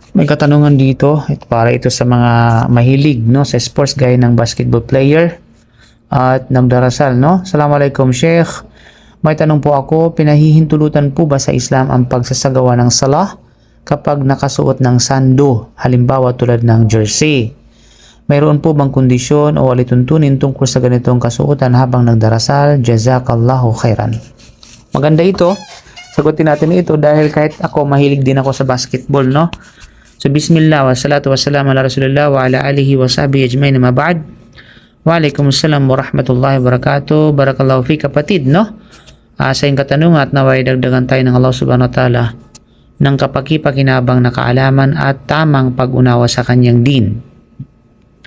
May katanungan dito, para ito sa mga mahilig no sa sports gaya ng basketball player at nagdarasal no. Assalamualaikum Sheikh. May tanong po ako, pinahihintulutan po ba sa Islam ang pagsasagawa ng salah kapag nakasuot ng sando, halimbawa tulad ng jersey? Mayroon po bang kondisyon o alituntunin tungkol sa ganitong kasuotan habang nagdarasal? Jazakallahu khairan. Maganda ito. Sagutin natin ito dahil kahit ako mahilig din ako sa basketball no. So bismillah wa salatu wa salam ala rasulillah wa ala alihi wa sahbihi ajmain ma ba'd. Waalaikumsalam warahmatullahi wabarakatuh. Barakallahu fi kapatid no. Sa iyong katanungan at naway dagdagan tayo ng Allah subhanahu wa ta'ala ng kapaki-pakinabang na kaalaman at tamang pag-unawa sa kanyang din.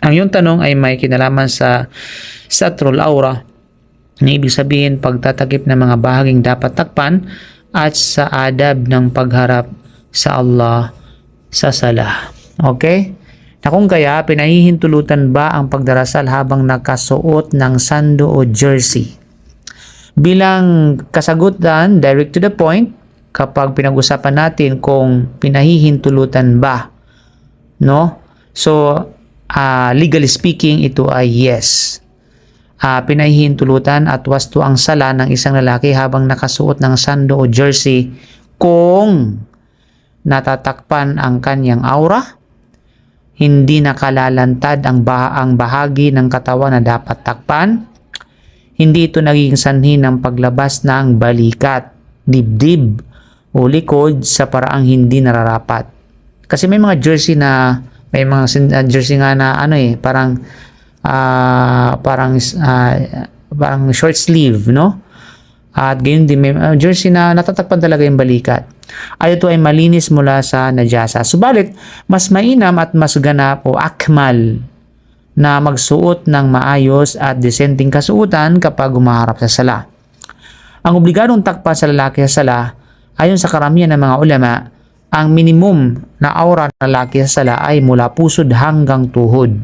Ang iyong tanong ay may kinalaman sa satrul aura na ibig sabihin pagtatakip ng mga bahaging dapat takpan at sa adab ng pagharap sa Allah sa salah. Okay? Na kung kaya, pinahihintulutan ba ang pagdarasal habang nakasuot ng sando o jersey? Bilang kasagutan, direct to the point, kapag pinag-usapan natin kung pinahihintulutan ba, no? So, legally speaking, ito ay yes. Pinahihintulutan at wasto ang sala ng isang lalaki habang nakasuot ng sando o jersey kung natatakpan ang kanyang aura, hindi nakalalantad ang bahagi ng katawan na dapat takpan, hindi ito naging sanhi ng paglabas ng balikat, dibdib o likod sa paraang hindi nararapat. Kasi may mga jersey na may mga jersey nga na parang short sleeve no, at ganyan din may jersey na natatakpan talaga yung balikat. Ay ito ay malinis mula sa najasa. Subalit mas mainam at mas ganap o akmal na magsuot ng maayos at disenteng kasuotan kapag humaharap sa sala. Ang obligadong takpan sa lalaki sa sala, ayon sa karamihan ng mga ulama, ang minimum na aura ng lalaki sa sala ay mula pusod hanggang tuhod.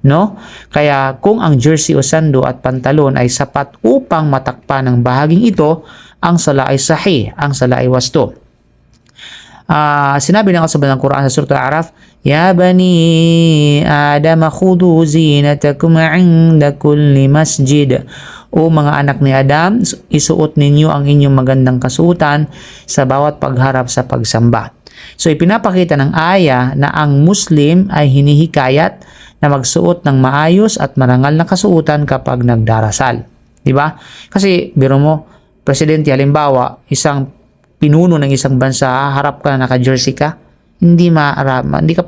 No? Kaya kung ang jersey o sando at pantalon ay sapat upang matakpan ng bahaging ito, ang sala ay sahih, ang sala ay wasto. Sinabi ng kasabayan ng Quran sa Surah Al-A'raf, Ya bani Adam khudu zinatakum 'inda kulli masjid. O mga anak ni Adam, isuot ninyo ang inyong magandang kasuotan sa bawat pagharap sa pagsamba. So ipinapakita ng aya na ang Muslim ay hinihikayat na magsuot ng maayos at marangal na kasuotan kapag nagdarasal. Di ba? Kasi biro mo, presidente halimbawa, isang pinuno ng isang bansa, harap ka na naka-jersey ka, hindi ka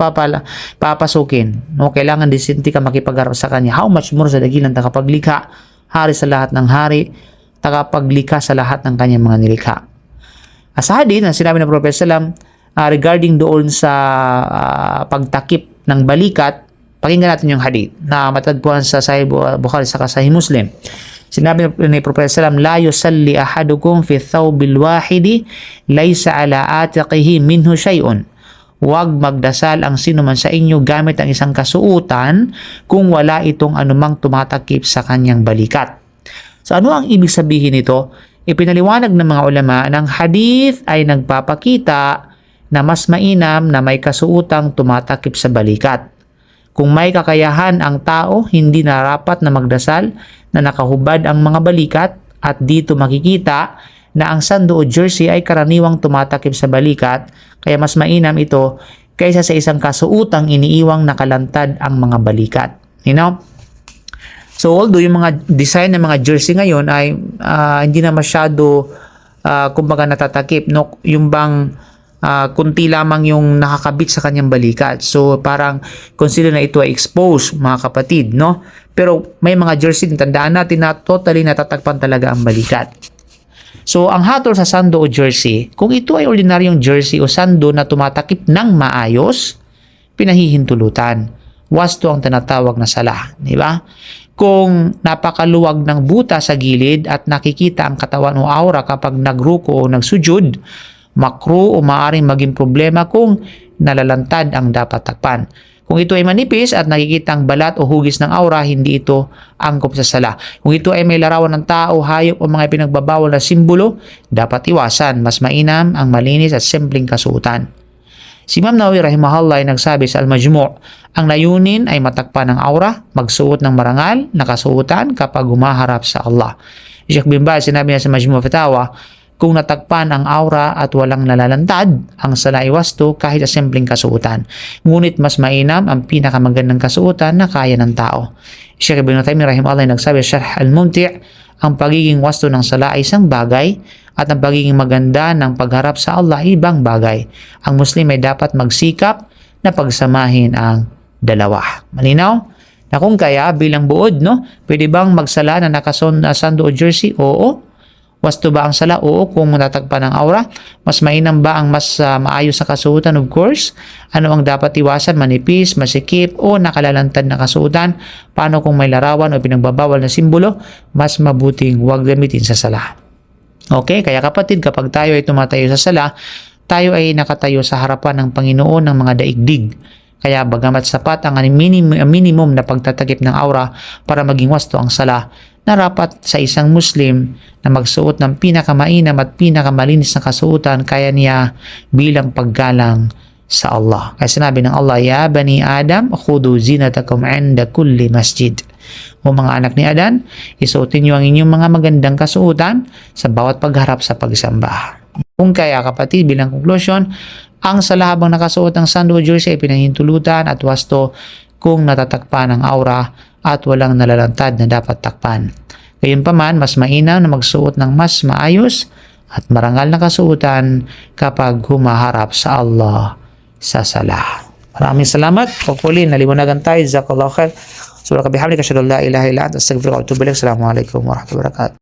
papasukin. No, kailangan disente ka makipagharap sa kanya. How much more sa dakilang tagapaglikha, hari sa lahat ng hari, tagapaglikha sa lahat ng kanyang mga nilikha. Sa hadith na sinabi ng Prophet sallam regarding doon sa pagtakip ng balikat, pakinggan natin yung hadith na matatagpuan sa Sahih Bukhari sa Sahih Muslim. Sinabi ni Prophet sallam, la yusalli ahadukum fi thawbil wahidi laysa ala atiqihi minhu shay'un. Huwag magdasal ang sino man sa inyo gamit ang isang kasuutan kung wala itong anumang tumatakip sa kanyang balikat. So ano ang ibig sabihin nito? Ipinaliwanag ng mga ulama ng hadith ay nagpapakita na mas mainam na may kasuutang tumatakip sa balikat. Kung may kakayahan ang tao, hindi narapat na magdasal na nakahubad ang mga balikat at dito makikita na ang sando o jersey ay karaniwang tumatakip sa balikat, kaya mas mainam ito kaysa sa isang kasuutang iniiwang nakalantad ang mga balikat. You know? So although yung mga design ng mga jersey ngayon ay hindi na masyado kumbaga natatakip, no? Yung bang kunti lamang yung nakakabit sa kanyang balikat. So parang consider na ito ay exposed, mga kapatid, no? Pero may mga jersey, tandaan natin na totally natatakpan talaga ang balikat. So ang hatol sa sando o jersey, kung ito ay ordinaryong jersey o sando na tumatakip ng maayos, pinahihintulutan. Wasto ang tinatawag na sala, di ba? Kung napakaluwag ng buta sa gilid at nakikita ang katawan o aura kapag nagruko o nagsujud, makruh o maaaring maging problema kung nalalantad ang dapat takpan. Kung ito ay manipis at nakikita ang balat o hugis ng aura, hindi ito angkop sa sala. Kung ito ay may larawan ng tao, hayop o mga pinagbabawal na simbolo, dapat iwasan. Mas mainam ang malinis at simpleng kasuotan. Si Imam Nawawi rahimahullah ay nagsabi sa Al-Majmu', ang layunin ay matakpan ng aura, magsuot ng marangal na kasuotan kapag humaharap sa Allah. Sheikh bin Baz sinabi niya sa Majmu' Fatawa, kung natakpan ang aura at walang nalalantad, ang sala ay wasto kahit sa simpleng kasuotan. Ngunit mas mainam ang pinakamagandang kasuotan na kaya ng tao. Sheikh Ibn Taymiyyah rahimahullah ay nagsabi sa Sharh Al-Mumti', ang pagiging wasto ng sala ay isang bagay at ang pagiging maganda ng pagharap sa Allah ay ibang bagay. Ang Muslim ay dapat magsikap na pagsamahin ang dalawa. Malinaw? Na kung kaya bilang buod, no? Pwede bang magsala na nakasando o jersey? Oo. Wasto ba ang sala? Oo, kung natakpan ng aura. Mas mainam ba ang mas maayos na kasuotan? Of course. Ano ang dapat iwasan? Manipis, masikip, o nakalalantad na kasuotan? Paano kung may larawan o pinagbabawal na simbolo? Mas mabuting huwag gamitin sa sala. Okay, kaya kapatid, kapag tayo ay tumatayo sa sala, tayo ay nakatayo sa harapan ng Panginoon ng mga daigdig. Kaya bagamat sapat ang minimum na pagtatakip ng aura para maging wasto ang sala, narapat sa isang Muslim na magsuot ng pinakamainam at pinakamalinis na kasuotan kaya niya bilang paggalang sa Allah. Kaya sinabi ng Allah, Ya Bani Adam, khudu zinatakum 'inda kulli masjid. O mga anak ni Adan, isuotin niyo ang inyong mga magandang kasuotan sa bawat pagharap sa pagsamba. Kung kaya kapatid, bilang konklusyon, ang sala habang nakasuot ng sando o jersey ay pinahintulutan at wasto kung natatakpan ang aura at walang nalalantad na dapat takpan. Gayunpaman, mas mainam na magsuot ng mas maayos at marangal na kasuotan kapag humaharap sa Allah sa sala. Maraming salamat. Hopefully, naliwanagan tayo. Jazakallahu khair. Subhanaka bihamdika asyhadu an la ilaha illa anta astaghfiruka wa atubu ilaik. Assalamualaikum warahmatullahi wabarakatuh.